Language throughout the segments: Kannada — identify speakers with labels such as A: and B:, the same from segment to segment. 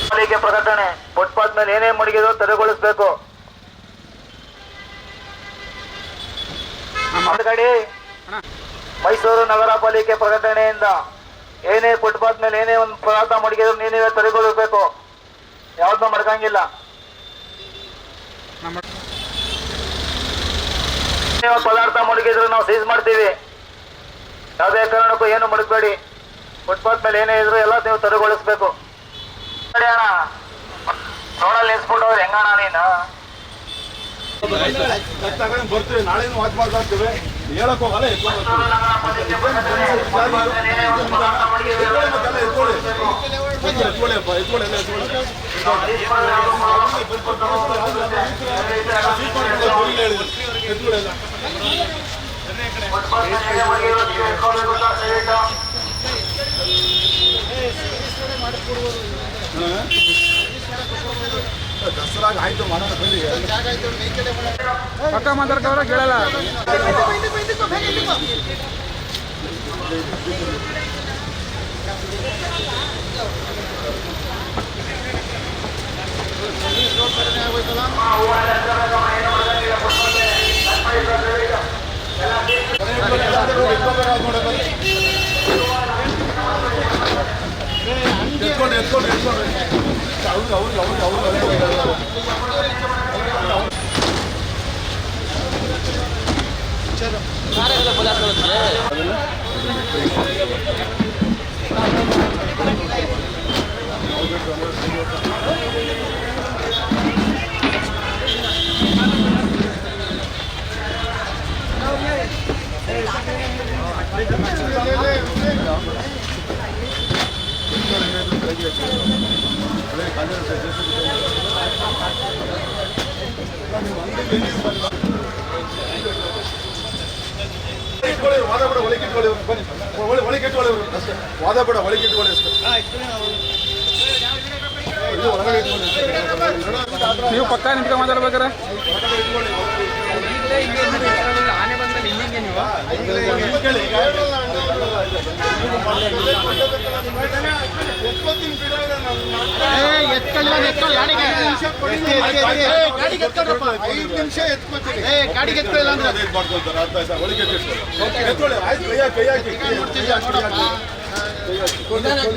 A: ಪಾಲಿಕೆ ಪ್ರಕಟಣೆ. ಫುಟ್ಪಾತ್ ಮೇಲೆ ಏನೇ ಮಡಗಿದ್ರು ತೆರವುಗೊಳಿಸಬೇಕು. ಮೈಸೂರು ನಗರ ಪಾಲಿಕೆ ಪ್ರಕಟಣೆಯಿಂದ ಏನೇ ಫುಟ್ಪಾತ್ ಮೇಲೆ ಏನೇ ಒಂದು ಪದಾರ್ಥ ಮಡಗಿದ್ರು ನೀವೇ ತೆರವುಗೊಳಿಸಬೇಕು. ಯಾವ್ದನ್ನ ಮಡಗಂಗಿಲ್ಲ. ಪದಾರ್ಥ ಮಡಗಿದ್ರು ನಾವು ಸೀಸ್ ಮಾಡ್ತೀವಿ. ಯಾವುದೇ ಕಾರಣಕ್ಕೂ ಏನು ಮಡಗಬೇಡಿ. ಫುಟ್ಪಾತ್ ಮೇಲೆ ಏನೇ ಇದ್ರು ಎಲ್ಲ ನೀವು ತೆರವುಗೊಳಿಸಬೇಕು. ಅಣ್ಣ ನೋಡಲ್ಲಿ ನಿಲ್ಸ್ಬಿಟ್ಟವ್ರು ಹೆಂಗಣ್ಣ ನೀನು
B: ಬರ್ತೀವಿ. ನಾಳೆ ವಾಚ್ ಮಾಡ್ತೀವಿ. ಹೇಳಕ್ ಹೋಗಲ್ಲ. ದಸರಾಗ ಆಯ್ತು ಮಾಡೋಣ ಬನ್ನಿ.
C: ಪಕ್ಕ ಮಾತಾಡ್ಕವ್ರ ಕೇಳಲ್ಲ. ವಾದ ಬೇಡ ಒಳಗೆ ಇಟ್ಕೊಳ್ಳಿ. ಬನ್ನಿ ಒಳಗೆ ಇಟ್ಕೊಳ್ಳಿ. ಅಷ್ಟೇ ವಾದ ಬೇಡ ಒಳಗೆ ಇಟ್ಕೊಳ್ಳಿ ಅಷ್ಟೇ. ನೀವು ಪಕ್ಕ ನಿಂತ್ಕೊಂಡು ಮಾತಾಡ್ಬೇಕಾರೆ
D: ಆನೆ ಬಂದಲ್ಲಿ ಹಿಂಗೆ ನೀವು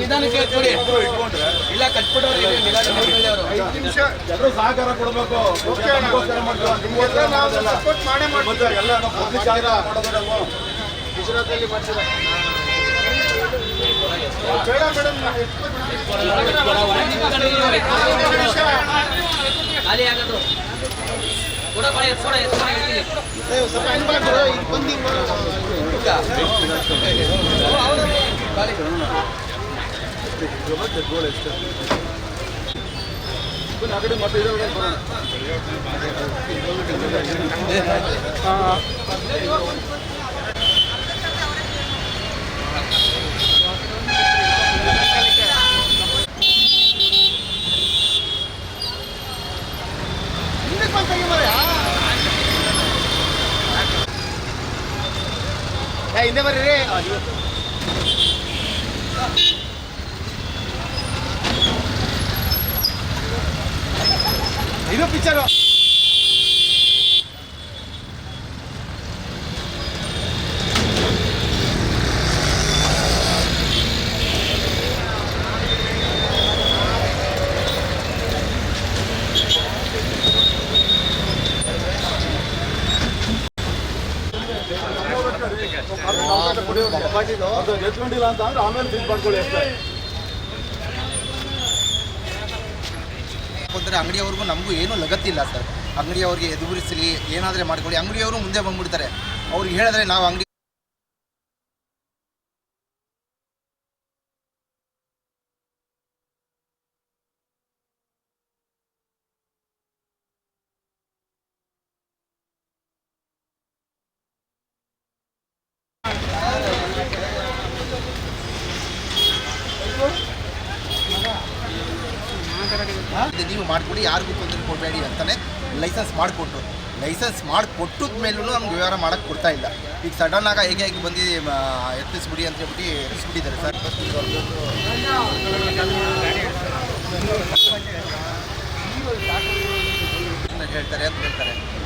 D: ನಿಧಾನಕ್ಕೆ ಇಲ್ಲ ಕಟ್ಬಿಟ್ಟವ್ರು
B: ಎಲ್ಲರೂ ಸಹಕಾರ ಕೊಡಬೇಕು.
A: ಗುಜರಾತಲ್ಲಿ ಮಾಡ್ತೀರ
D: ಖಾಲಿ ಆಗೋದು ಕೂಡ
B: ಆ ಕಡೆ ಮತ್ತೆ
A: ಹಿಂದೆ ಬರ್ರಿ. ಇದು ಪಿಕ್ಚರು.
B: ಎತ್ಕೊಂಡಿಲ್ಲ ಅಂತ ಅಂದ್ರೆ ಆಮೇಲೆ ಫೀಲ್ ಮಾಡ್ಕೊಳ್ಳಿ ಅಷ್ಟೇ.
E: ಅಂಗಡಿಯವ್ರಿಗೂ ನಮಗೂ ಏನೂ ಲಗತ್ತಿಲ್ಲ ಸರ್. ಅಂಗಡಿಯವ್ರಿಗೆ ಎದುರಿಸಲಿ ಏನಾದರೆ ಮಾಡ್ಕೊಳ್ಳಿ. ಅಂಗಡಿಯವರು ಮುಂದೆ ಬಂದ್ಬಿಡ್ತಾರೆ. ಅವ್ರಿಗೆ ಹೇಳಿದ್ರೆ ನಾವು ಅಂಗಡಿ ನೀವು ಮಾಡಿಕೊಡಿ, ಯಾರಿಗೂ ತೊಂದರೆ ಕೊಡಬೇಡಿ ಅಂತಲೇ ಲೈಸೆನ್ಸ್ ಮಾಡಿಕೊಟ್ರು. ಲೈಸೆನ್ಸ್ ಮಾಡಿ ಕೊಟ್ಟದ ಮೇಲೂ ನಮ್ಗೆ ವ್ಯವಹಾರ ಮಾಡೋಕ್ಕೆ ಕೊಡ್ತಾ ಇಲ್ಲ. ಈಗ ಸಡನ್ ಆಗಿ ಹೇಗೆ ಬಂದು ಎತ್ತಿಸ್ಬಿಡಿ ಅಂತ ಹೇಳ್ಬಿಟ್ಟು ಎತ್ತಿಸ್ಬಿಟ್ಟಿದ್ದಾರೆ ಸರ್. ಹೇಳ್ತಾರೆ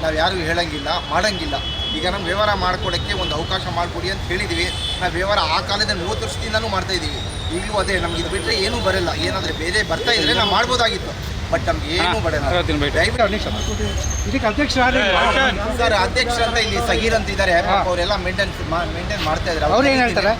E: ನಾವು ಯಾರು ಹೇಳಂಗಿಲ್ಲ ಮಾಡಂಗಿಲ್ಲ. ಈಗ ನಮ್ಮ ವ್ಯವಹಾರ ಮಾಡ್ಕೊಡೋಕ್ಕೆ ಒಂದು ಅವಕಾಶ ಮಾಡಿಕೊಡಿ ಅಂತ ಹೇಳಿದ್ವಿ. ನಾವು ವ್ಯವಹಾರ ಆ ಕಾಲದಲ್ಲಿ 30 ವರ್ಷದಿಂದನೂ ಮಾಡ್ತಾಯಿದ್ದೀವಿ. ಈಗಲೂ ಅದೇ ನಮ್ಗೆ ಇದು ಬಿಟ್ಟರೆ ಏನೂ ಬರಲ್ಲ. ಏನಾದರೆ ಬೇರೆ ಬರ್ತಾ ಇದ್ರೆ ನಾವು ಮಾಡ್ಬೋದಾಗಿತ್ತು, ಬಟ್ ನಮ್ಗೆ ಏನೂ ಬರಲ್ಲ. ಸರ್ ಅಧ್ಯಕ್ಷ ಅಂತ ಇಲ್ಲಿ ಸಗೀರ್ ಅಂತ ಇದ್ದಾರೆ, ಅವರೆಲ್ಲ ಮೇಂಟೈನ್ ಮಾಡ್ತಾ ಇದ್ದಾರೆ.
D: ಅವ್ರು ಏನು ಹೇಳ್ತಾರೆ?